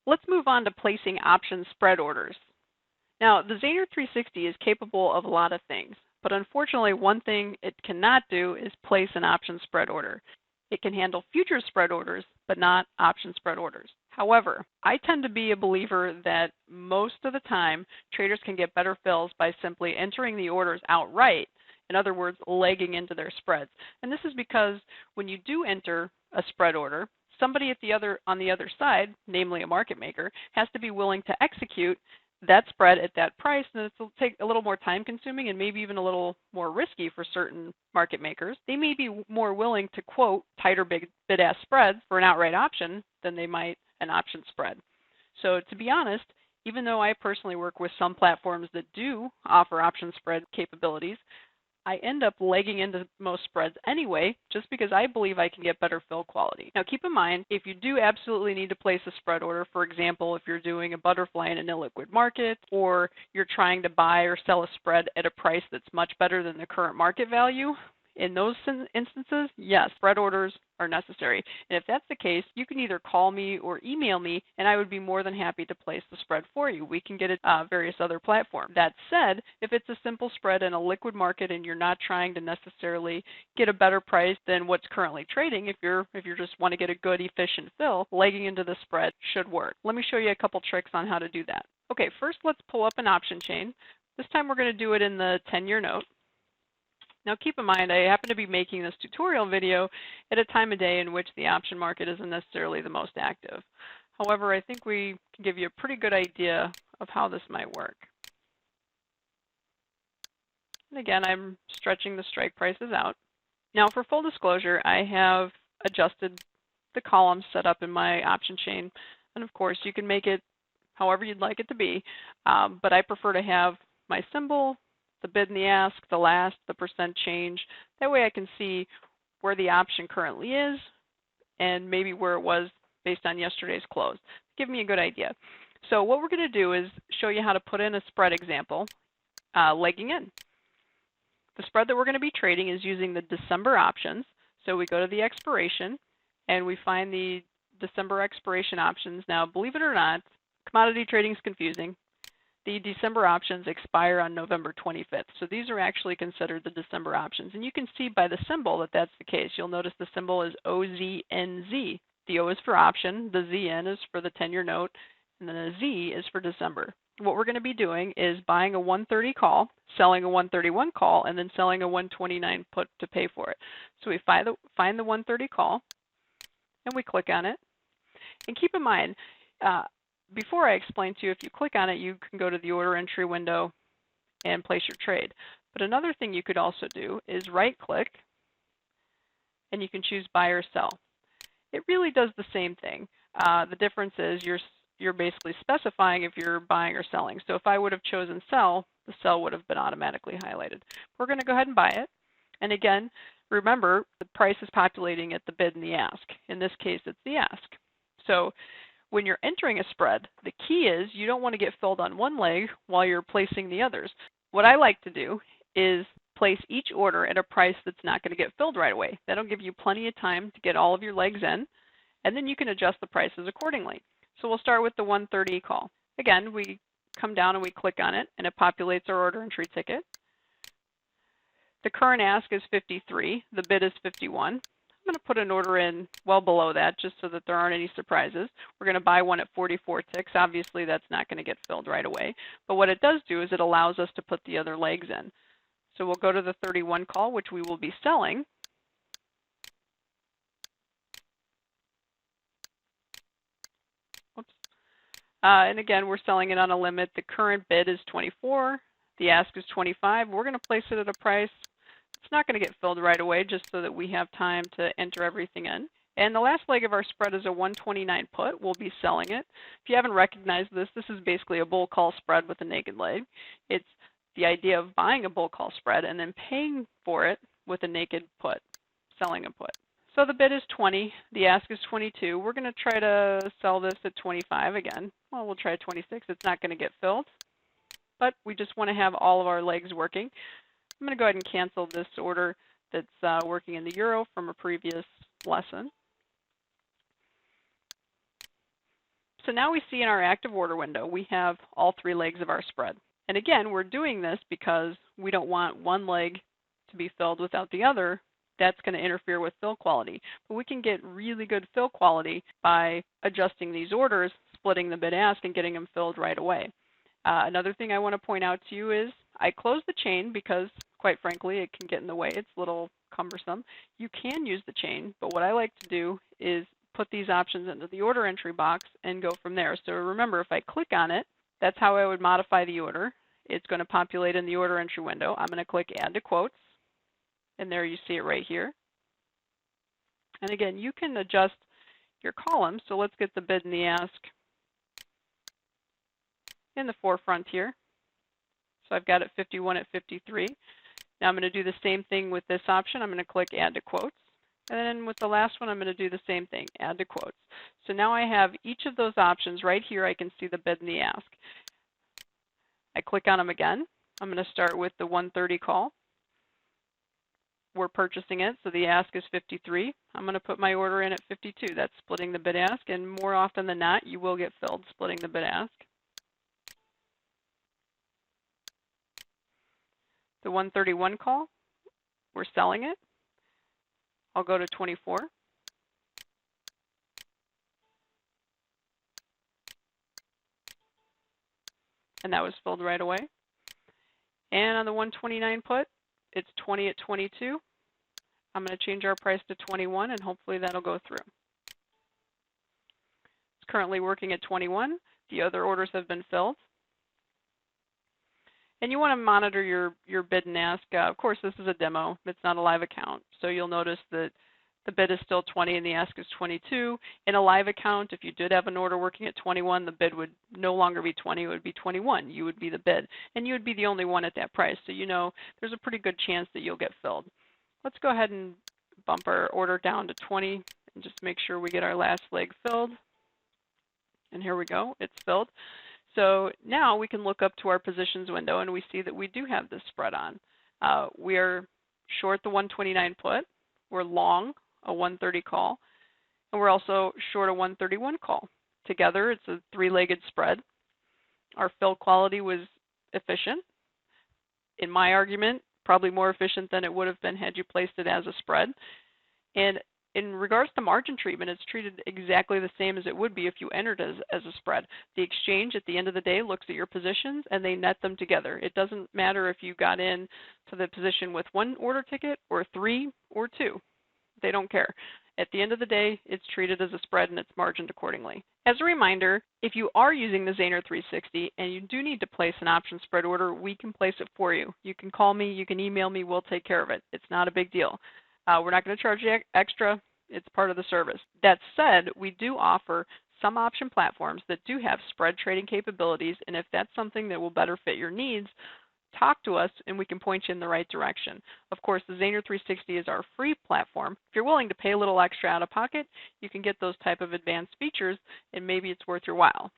Let's move on to placing option spread orders. Now, the Zaner360 is capable of a lot of things, but unfortunately one thing it cannot do is place an option spread order. It can handle future spread orders, but not option spread orders. However, I tend to be a believer that most of the time traders can get better fills by simply entering the orders outright. In other words, legging into their spreads. And this is because when you do enter a spread order, somebody on the other side, namely a market maker, has to be willing to execute that spread at that price, and it'll take a little more time consuming and maybe even a little more risky for certain market makers. They may be more willing to quote tighter bid-ask spreads for an outright option than they might an option spread. So to be honest, even though I personally work with some platforms that do offer option spread capabilities, I end up legging into most spreads anyway, just because I believe I can get better fill quality. Now keep in mind, if you do absolutely need to place a spread order, for example, if you're doing a butterfly in an illiquid market, or you're trying to buy or sell a spread at a price that's much better than the current market value, in those instances, yes, spread orders are necessary. And if that's the case, you can either call me or email me, and I would be more than happy to place the spread for you. We can get it various other platforms. That said, if it's a simple spread in a liquid market and you're not trying to necessarily get a better price than what's currently trading, if you just want to get a good, efficient fill, legging into the spread should work. Let me show you a couple tricks on how to do that. Okay, first let's pull up an option chain. This time we're going to do it in the 10-year note. Now keep in mind, I happen to be making this tutorial video at a time of day in which the option market isn't necessarily the most active. However, I think we can give you a pretty good idea of how this might work. And again, I'm stretching the strike prices out. Now for full disclosure, I have adjusted the columns set up in my option chain. And of course, you can make it however you'd like it to be, but I prefer to have my symbol, the bid and the ask, the last, the percent change. That way I can see where the option currently is and maybe where it was based on yesterday's close. Give me a good idea. So what we're going to do is show you how to put in a spread example, legging in. The spread that we're going to be trading is using the December options. So we go to the expiration and we find the December expiration options. Now, believe it or not, commodity trading is confusing. The December options expire on November 25th. So these are actually considered the December options. And you can see by the symbol that that's the case. You'll notice the symbol is OZNZ. The O is for option, the ZN is for the 10-year note, and then the Z is for December. What we're going to be doing is buying a 130 call, selling a 131 call, and then selling a 129 put to pay for it. So we find the 130 call, and we click on it. And keep in mind, before I explain to you, if you click on it, you can go to the order entry window and place your trade. But another thing you could also do is right-click, and you can choose buy or sell. It really does the same thing. The difference is you're basically specifying if you're buying or selling. So if I would have chosen sell, the sell would have been automatically highlighted. We're going to go ahead and buy it. And again, remember, the price is populating at the bid and the ask. In this case, it's the ask. So when you're entering a spread, the key is you don't want to get filled on one leg while you're placing the others. What I like to do is place each order at a price that's not going to get filled right away. That'll give you plenty of time to get all of your legs in, and then you can adjust the prices accordingly. So we'll start with the 130 call. Again, we come down and we click on it, and it populates our order entry ticket. The current ask is 53. The bid is 51. I'm going to put an order in well below that just so that there aren't any surprises. We're going to buy one at 44 ticks. Obviously, that's not going to get filled right away. But what it does do is it allows us to put the other legs in. So we'll go to the 31 call, which we will be selling. Oops. And again, we're selling it on a limit. The current bid is 24. The ask is 25. We're going to place it at a price. It's not going to get filled right away just so that we have time to enter everything in. And the last leg of our spread is a 129 put. We'll be selling it. If you haven't recognized this, this is basically a bull call spread with a naked leg. It's the idea of buying a bull call spread and then paying for it with a naked put, selling a put. So the bid is 20. The ask is 22. We're going to try to sell this at 25 again. Well, we'll try 26. It's not going to get filled, but we just want to have all of our legs working. I'm going to go ahead and cancel this order that's working in the euro from a previous lesson. So now we see in our active order window, we have all 3 legs of our spread. And again, we're doing this because we don't want one leg to be filled without the other. That's going to interfere with fill quality. But we can get really good fill quality by adjusting these orders, splitting the bid-ask, and getting them filled right away. Another thing I want to point out to you is I closed the chain because, quite frankly, it can get in the way. It's a little cumbersome. You can use the chain, but what I like to do is put these options into the order entry box and go from there. So remember, if I click on it, that's how I would modify the order. It's going to populate in the order entry window. I'm going to click Add to Quotes, and there you see it right here. And again, you can adjust your columns. So let's get the bid and the ask in the forefront here. So I've got it 51 at 53. Now I'm going to do the same thing with this option. I'm going to click Add to Quotes. And then with the last one, I'm going to do the same thing, Add to Quotes. So now I have each of those options right here. I can see the bid and the ask. I click on them again. I'm going to start with the 130 call. We're purchasing it, so the ask is 53. I'm going to put my order in at 52. That's splitting the bid ask, and more often than not, you will get filled splitting the bid ask. The 131 call, we're selling it. I'll go to 24. And that was filled right away. And on the 129 put, it's 20 at 22. I'm going to change our price to 21, and hopefully that'll go through. It's currently working at 21. The other orders have been filled. And you want to monitor your bid and ask. Of course, this is a demo. It's not a live account. So you'll notice that the bid is still 20 and the ask is 22. In a live account, if you did have an order working at 21, the bid would no longer be 20, it would be 21. You would be the bid, and you would be the only one at that price. So you know there's a pretty good chance that you'll get filled. Let's go ahead and bump our order down to 20 and just make sure we get our last leg filled. And here we go, it's filled. So now we can look up to our positions window and we see that we do have this spread on. We are short the 129 put, we're long a 130 call, and we're also short a 131 call. Together, it's a 3-legged spread. Our fill quality was efficient. In my argument, probably more efficient than it would have been had you placed it as a spread. And in regards to margin treatment, it's treated exactly the same as it would be if you entered as a spread. The exchange at the end of the day looks at your positions and they net them together. It doesn't matter if you got in to the position with 1 order ticket or 3 or 2. They don't care. At the end of the day, it's treated as a spread and it's margined accordingly. As a reminder, if you are using the Zaner360 and you do need to place an option spread order, we can place it for you. You can call me, you can email me, we'll take care of it. It's not a big deal. We're not going to charge you extra. It's part of the service. That said, we do offer some option platforms that do have spread trading capabilities, and if that's something that will better fit your needs, talk to us and we can point you in the right direction. Of course, the Zaner360 is our free platform. If you're willing to pay a little extra out of pocket, you can get those type of advanced features and maybe it's worth your while.